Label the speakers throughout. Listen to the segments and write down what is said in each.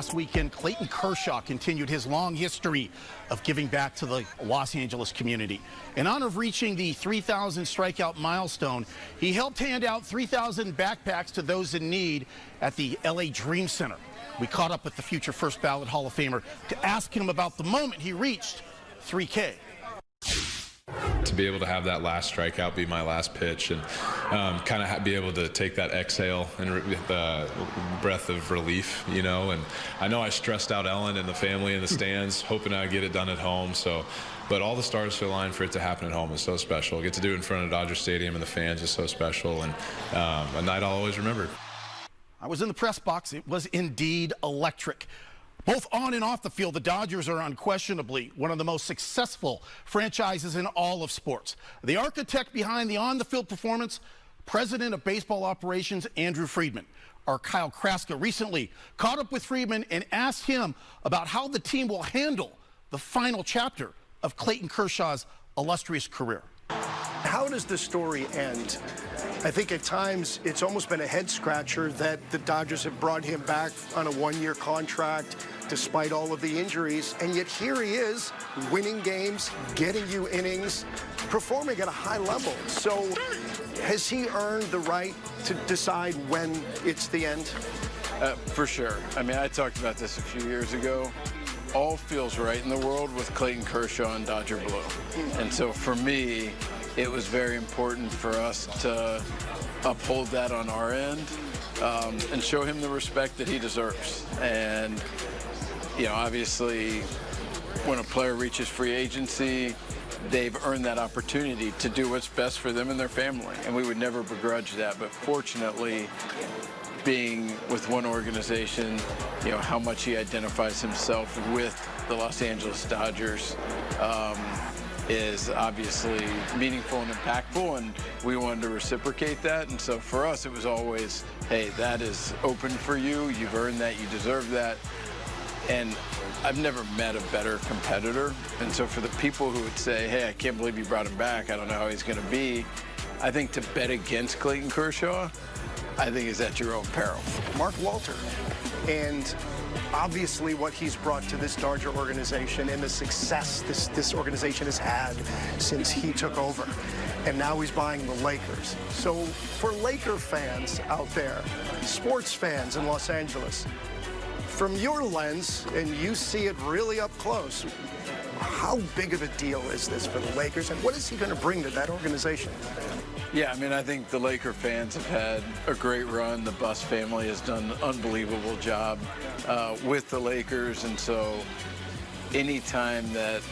Speaker 1: past weekend, Clayton Kershaw continued his long history of giving back to the Los Angeles community. In honor of reaching the 3,000 strikeout milestone, he helped hand out 3,000 backpacks to those in need at the LA Dream Center. We caught up with the future first ballot Hall of Famer to ask him about the moment he reached 3K.
Speaker 2: To be able to have that last strikeout be my last pitch and kind of be able to take that exhale and breath of relief, you know. And I know I stressed out Ellen and the family in the stands, hoping I'd get it done at home. But all the stars aligned for it to happen at home is so special. Get to do it in front of Dodger Stadium and the fans is so special, and a night I'll always remember.
Speaker 1: I was in the press box. It was indeed electric. Both on and off the field, the Dodgers are unquestionably one of the most successful franchises in all of sports. The architect behind the on-the-field performance, President of Baseball Operations, Andrew Friedman. Our Kyle Kraska recently caught up with Friedman and asked him about how the team will handle the final chapter of Clayton Kershaw's illustrious career.
Speaker 3: How does the story end? I think at times it's almost been a head-scratcher that the Dodgers have brought him back on a one-year contract despite all of the injuries, and yet here he is, winning games, getting you innings, performing at a high level. So has he earned the right to decide when it's the end?
Speaker 4: For sure. I mean, I talked about this a few years ago. All feels right in the world with Clayton Kershaw and Dodger Blue. And so for me, it was very important for us to uphold that on our end and show him the respect that he deserves. And, you know, obviously, when a player reaches free agency, they've earned that opportunity to do what's best for them and their family. And we would never begrudge that. But fortunately, being with one organization, you know, how much he identifies himself with the Los Angeles Dodgers is obviously meaningful and impactful, and we wanted to reciprocate that. And so for us, it was always, hey, that is open for you. You've earned that. You deserve that. And I've never met a better competitor. And so for the people who would say, hey, I can't believe you brought him back, I don't know how he's going to be, I think to bet against Clayton Kershaw, I think is at your own peril.
Speaker 3: Mark Walter, and obviously what he's brought to this Dodger organization and the success this organization has had since he took over. And now he's buying the Lakers. So for Laker fans out there, sports fans in Los Angeles, from your lens, and you see it really up close, how big of a deal is this for the Lakers, and what is he going to bring to that organization?
Speaker 4: Yeah, I mean, I think the Laker fans have had a great run. The Buss family has done an unbelievable job with the Lakers, and so anytime that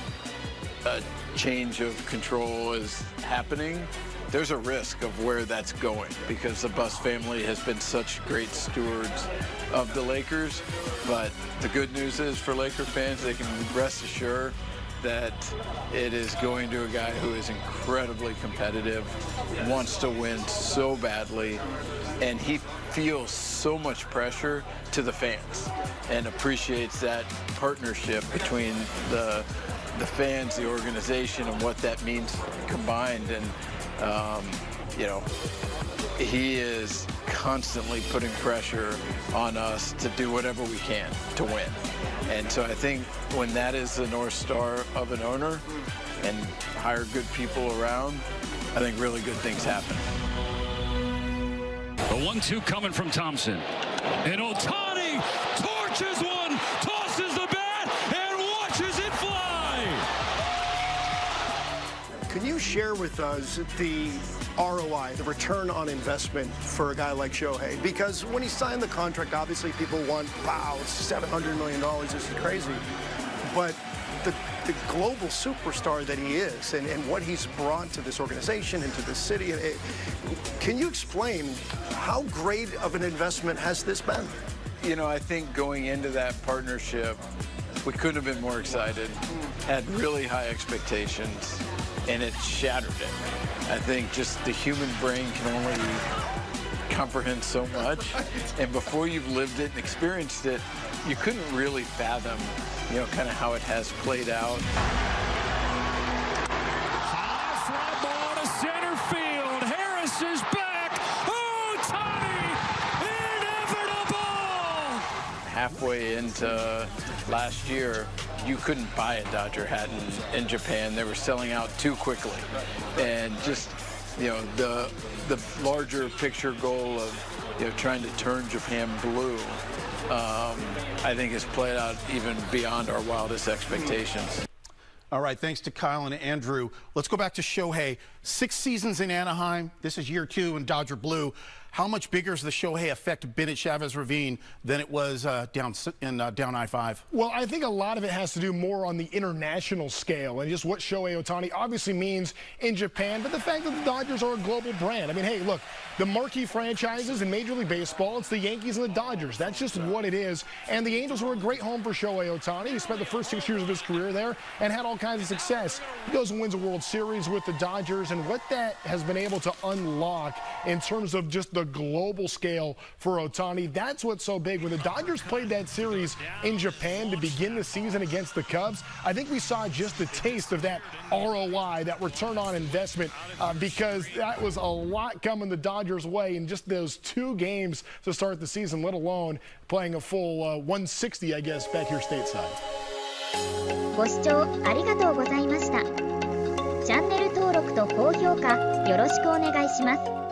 Speaker 4: a change of control is happening, there's a risk of where that's going because the Buss family has been such great stewards of the Lakers. But the good news is for Laker fans, they can rest assured that it is going to a guy who is incredibly competitive, wants to win so badly, and he feels so much pressure to the fans and appreciates that partnership between the fans, the organization, and what that means combined. And you know, he is constantly putting pressure on us to do whatever we can to win. And so I think when that is the North Star of an owner and hire good people around, I think really good things happen.
Speaker 5: The 1-2 coming from Thompson. And Ohtani torches one, tosses the bat, and watches it fly.
Speaker 3: Can you share with us the ROI, the return on investment for a guy like Shohei? Because when he signed the contract, obviously people want, wow, $700 million, this is crazy. But the global superstar that he is and what he's brought to this organization and to the city, can you explain how great of an investment has this been?
Speaker 4: You know, I think going into that partnership, we couldn't have been more excited, had really high expectations, and it shattered it. I think just the human brain can only comprehend so much, and before you've lived it and experienced it, you couldn't really fathom, you know, kind of how it has played out.
Speaker 5: High fly ball to center field. Harris is back. Ohtani, inevitable.
Speaker 4: Half halfway into last year, you couldn't buy a Dodger hat in Japan. They were selling out too quickly. And just, the larger picture goal of, trying to turn Japan blue, I think has played out even beyond our wildest expectations.
Speaker 1: All right, thanks to Kyle and Andrew. Let's go back to Shohei. 6 seasons in Anaheim. This is year 2 in Dodger Blue. How much bigger is the Shohei effect Bennett Chavez Ravine than it was down I-5?
Speaker 6: Well, I think a lot of it has to do more on the international scale and just what Shohei Ohtani obviously means in Japan, but the fact that the Dodgers are a global brand. I mean, hey, look, the marquee franchises in Major League Baseball, it's the Yankees and the Dodgers. That's just what it is. And the Angels were a great home for Shohei Ohtani. He spent the first 6 years of his career there and had all kinds of success. He goes and wins a World Series with the Dodgers, and what that has been able to unlock in terms of just the global scale for Ohtani, that's what's so big. When the Dodgers played that series in Japan to begin the season against the Cubs, I think we saw just a taste of that ROI, that return on investment, because that was a lot coming the Dodgers' way in just those 2 games to start the season, let alone playing a full 160, I guess, back here stateside.
Speaker 7: ご視聴ありがとうございました。チャンネル登録と高評価よろしくお願いします。